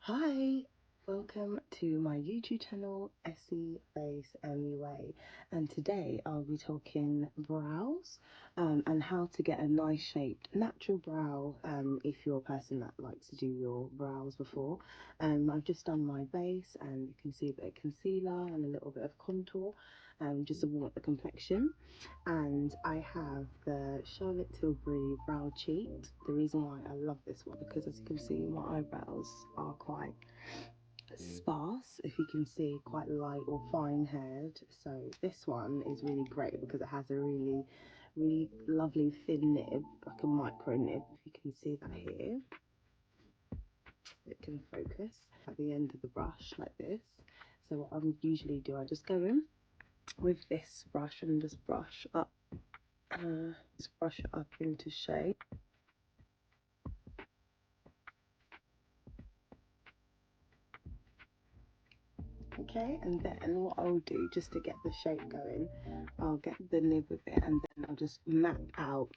Hi, welcome to my YouTube channel, Essie Face MUA, and today I'll be talking brows and how to get a nice shaped natural brow if you're a person that likes to do your brows before. I've just done my base and you can see a bit of concealer and a little bit of contour just to warm up the complexion. And I have the Charlotte Tilbury brow cheat. The reason why I love this one, because as you can see my eyebrows are quite sparse, if you can see, quite light or fine haired. So this one is really great because it has a really lovely thin nib, like a micro nib, if you can see that here. It can focus at the end of the brush like this. So what I would usually do, I just go in with this brush and just brush up, into shape. Okay, and then what I'll do, just to get the shape going, I'll get the nib with it and then I'll just map out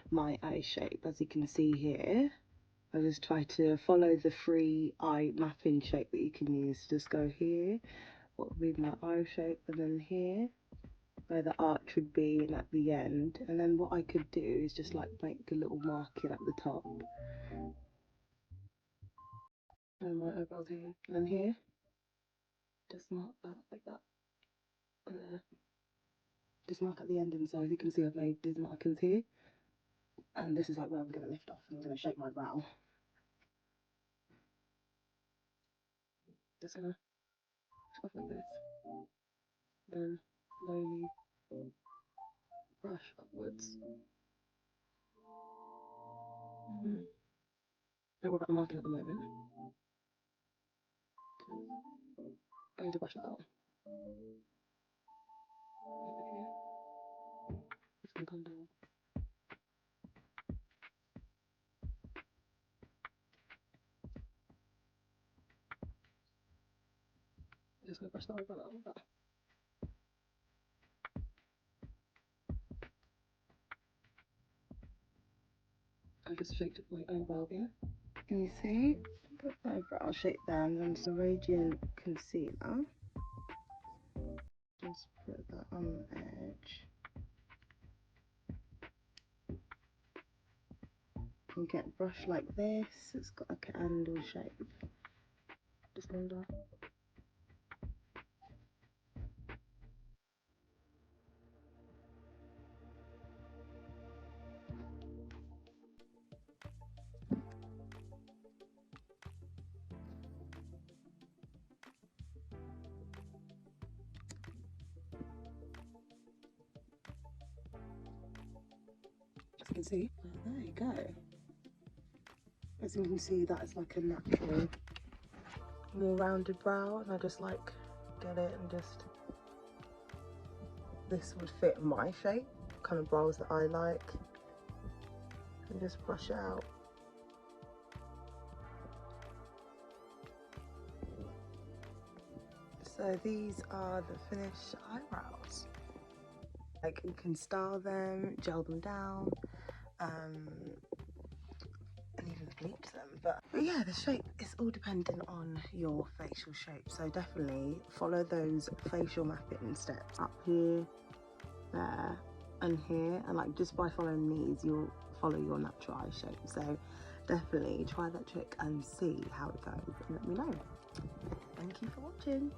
my eye shape. As you can see here, I just try to follow the free eye mapping shape that you can use. Just go here, what would be my eye shape, and then here where the arch would be, and at the end. And then what I could do is just like make a little marking at the top, and my eyebrows here, and then here, just mark that like that, and then just mark at the end. And so as you can see, I've made these markings here, and this is like where I'm going to lift off and I'm going to shape my brow. Just gonna stuff like this, then slowly brush upwards. Don't worry about the marking at the moment. I need to brush that out. It's gonna come down. Just gonna brush that over like that. I just shaped my eyebrow here. Can you see? Put my eyebrow shape down and some radiant concealer. Just put that on the edge. You get a brush like this. It's got like a handle shape. Just under. As you can see, there you go. As you can see, that's like a natural, more rounded brow, and I just like get it and just, this would fit my shape, kind of brows that I like, and just brush it out. So these are the finished eyebrows. Like, you can style them, gel them down, and even bleach them. But yeah, the shape is all dependent on your facial shape. So definitely follow those facial mapping steps up here, there, and here. And like, just by following these, you'll follow your natural eye shape. So definitely try that trick and see how it goes, and let me know. Thank you for watching.